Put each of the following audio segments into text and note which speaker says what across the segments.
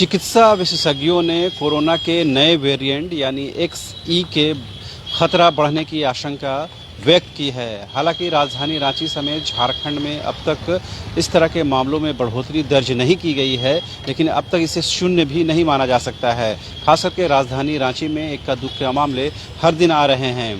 Speaker 1: चिकित्सा विशेषज्ञों ने कोरोना के नए वेरिएंट यानी XE के खतरा बढ़ने की आशंका व्यक्त की है। हालांकि राजधानी रांची समेत झारखंड में अब तक इस तरह के मामलों में बढ़ोतरी दर्ज नहीं की गई है, लेकिन अब तक इसे शून्य भी नहीं माना जा सकता है। खास करके राजधानी रांची में इक्का दुक्का मामले हर दिन आ रहे हैं।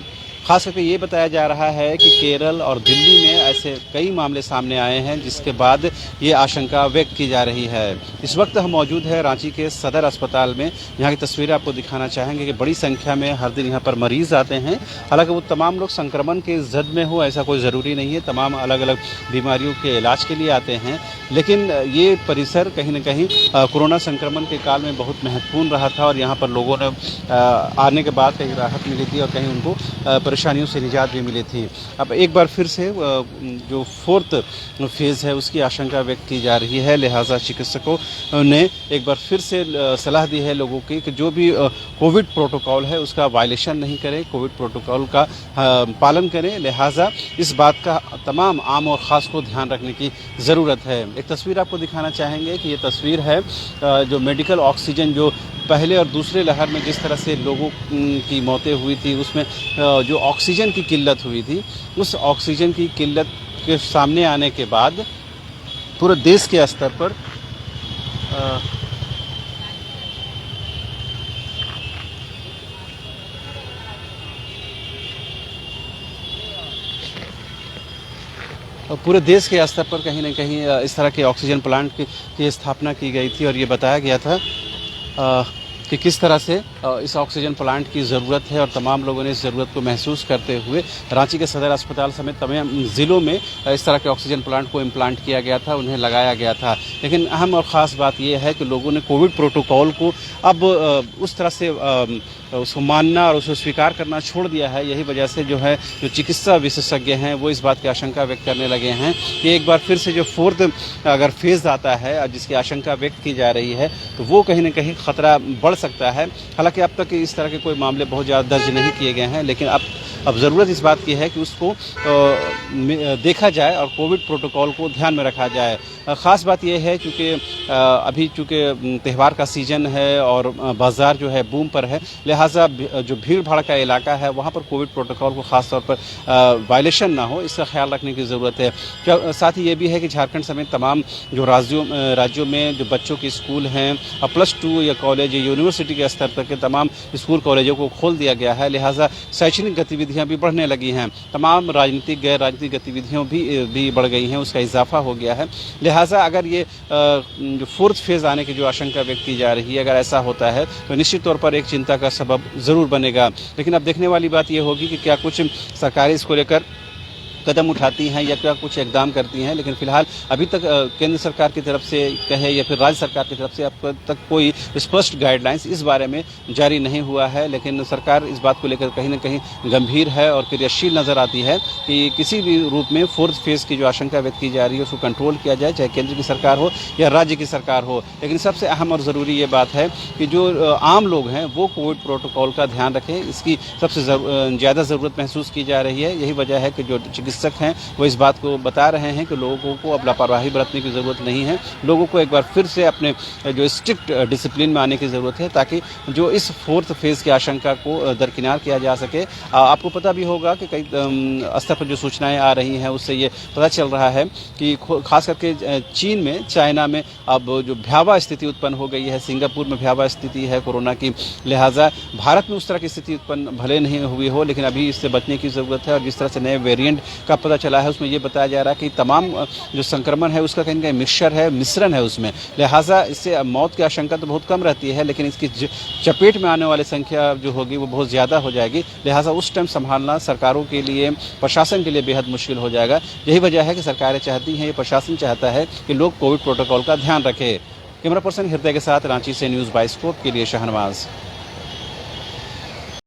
Speaker 1: खास करके ये बताया जा रहा है कि केरल और दिल्ली में ऐसे कई मामले सामने आए हैं, जिसके बाद ये आशंका व्यक्त की जा रही है। इस वक्त हम मौजूद है रांची के सदर अस्पताल में। यहाँ की तस्वीरें आपको दिखाना चाहेंगे कि बड़ी संख्या में हर दिन यहाँ पर मरीज आते हैं। हालांकि वो तमाम लोग संक्रमण के जद में हो ऐसा कोई ज़रूरी नहीं है, तमाम अलग अलग बीमारियों के इलाज के लिए आते हैं। लेकिन ये परिसर कहीं ना कहीं कोरोना संक्रमण के काल में बहुत महत्वपूर्ण रहा था और यहाँ पर लोगों ने आने के बाद कहीं राहत मिली थी और कहीं उनको परेशानियों से निजात भी मिली थी। अब एक बार फिर से जो 4th फेज़ है उसकी आशंका व्यक्त की जा रही है। लिहाजा चिकित्सकों ने एक बार फिर से सलाह दी है लोगों की कि जो भी कोविड प्रोटोकॉल है उसका वायलेशन नहीं करें, कोविड प्रोटोकॉल का पालन करें। लिहाजा इस बात का तमाम आम और ख़ास को ध्यान रखने की ज़रूरत है। एक तस्वीर आपको दिखाना चाहेंगे कि ये तस्वीर है जो मेडिकल ऑक्सीजन जो पहले और दूसरे लहर में जिस तरह से लोगों की मौतें हुई थी, उसमें जो ऑक्सीजन की किल्लत हुई थी, उस ऑक्सीजन की किल्लत के सामने आने के बाद पूरे देश के स्तर पर पूरे देश के स्तर पर कहीं न कहीं इस तरह के ऑक्सीजन प्लांट की स्थापना की गई थी और ये बताया गया था कि किस तरह से इस ऑक्सीजन प्लांट की ज़रूरत है और तमाम लोगों ने इस ज़रूरत को महसूस करते हुए रांची के सदर अस्पताल समेत तमाम ज़िलों में इस तरह के ऑक्सीजन प्लांट को इम्प्लांट किया गया था, उन्हें लगाया गया था। लेकिन अहम और ख़ास बात यह है कि लोगों ने कोविड प्रोटोकॉल को अब उस तरह से उसको मानना और उसको स्वीकार करना छोड़ दिया है। यही वजह से जो है जो चिकित्सा विशेषज्ञ हैं वो इस बात की आशंका व्यक्त करने लगे हैं कि एक बार फिर से जो 4th अगर फेज़ आता है जिसकी आशंका व्यक्त की जा रही है तो वो कहीं ना कहीं ख़तरा बढ़ सकता है। हालांकि अब तक इस तरह के कोई मामले बहुत ज़्यादा दर्ज नहीं किए गए हैं, लेकिन अब ज़रूरत इस बात की है कि उसको देखा जाए और कोविड प्रोटोकॉल को ध्यान में रखा जाए। ख़ास बात यह है क्योंकि अभी चूँकि त्यौहार का सीज़न है और बाज़ार जो है बूम पर है, लिहाजा जो भीड़ भाड़ का इलाका है वहाँ पर कोविड प्रोटोकॉल को ख़ास तौर पर वायलेशन ना हो, इसका ख्याल रखने की ज़रूरत है। साथ ही ये भी है कि झारखंड समेत तमाम जो राज्यों में जो बच्चों के स्कूल हैं और +2 या कॉलेज या यूनिवर्सिटी के स्तर तक के तमाम स्कूल कॉलेजों को खोल दिया गया है। लिहाजा शैक्षणिक गतिविधियाँ भी बढ़ने लगी हैं, तमाम राजनीतिक गैर राजनीतिक गतिविधियों भी बढ़ गई हैं, उसका इजाफा हो गया है। लिहाजा अगर ये जो 4th फेज़ आने की जो आशंका व्यक्त की जा रही है, अगर ऐसा होता है तो निश्चित तौर पर एक चिंता का सबब ज़रूर बनेगा। लेकिन अब देखने वाली बात यह होगी कि क्या कुछ सरकारें इसको लेकर कदम उठाती हैं या क्या कुछ इकदाम करती हैं। लेकिन फिलहाल अभी तक केंद्र सरकार की तरफ से कहे या फिर राज्य सरकार की तरफ से अब तक कोई स्पष्ट गाइडलाइंस इस बारे में जारी नहीं हुआ है। लेकिन सरकार इस बात को लेकर कहीं ना कहीं गंभीर है और क्रियाशील नज़र आती है कि किसी भी रूप में 4th फेज़ की जो आशंका व्यक्त की जा रही है उसको कंट्रोल किया जाए, चाहे केंद्र की सरकार हो या राज्य की सरकार हो। लेकिन सबसे अहम और ज़रूरी ये बात है कि जो आम लोग हैं वो कोविड प्रोटोकॉल का ध्यान रखें, इसकी सबसे ज़्यादा ज़रूरत महसूस की जा रही है। यही वजह है कि जो चिकित्सक हैं वो इस बात को बता रहे हैं कि लोगों को अब लापरवाही बरतने की ज़रूरत नहीं है। लोगों को एक बार फिर से अपने जो स्ट्रिक्ट डिसिप्लिन में आने की ज़रूरत है ताकि जो इस 4th फेज़ की आशंका को दरकिनार किया जा सके। आपको पता भी होगा कि कई स्तर पर जो सूचनाएं आ रही हैं उससे ये पता चल रहा है कि खास करके चीन में, चाइना में अब जो भयावह स्थिति उत्पन्न हो गई है, सिंगापुर में भयावह स्थिति है कोरोना की। लिहाजा भारत में उस तरह की स्थिति उत्पन्न भले नहीं हुई हो, लेकिन अभी इससे बचने की ज़रूरत है। और जिस तरह से नए वेरिएंट का पता चला है उसमें ये बताया जा रहा है कि तमाम जो संक्रमण है उसका कहीं ना कहीं मिश्रण है उसमें। लिहाजा इससे मौत की आशंका तो बहुत कम रहती है, लेकिन इसकी चपेट में आने वाली संख्या जो होगी वो बहुत ज़्यादा हो जाएगी। लिहाजा उस टाइम संभालना सरकारों के लिए, प्रशासन के लिए बेहद मुश्किल हो जाएगा। यही वजह है कि सरकारें चाहती हैं, ये प्रशासन चाहता है कि लोग कोविड प्रोटोकॉल का ध्यान रखें। कैमरा पर्सन हृदय के साथ रांची से न्यूज़ बाइस्कोप के लिए शाहनवाज।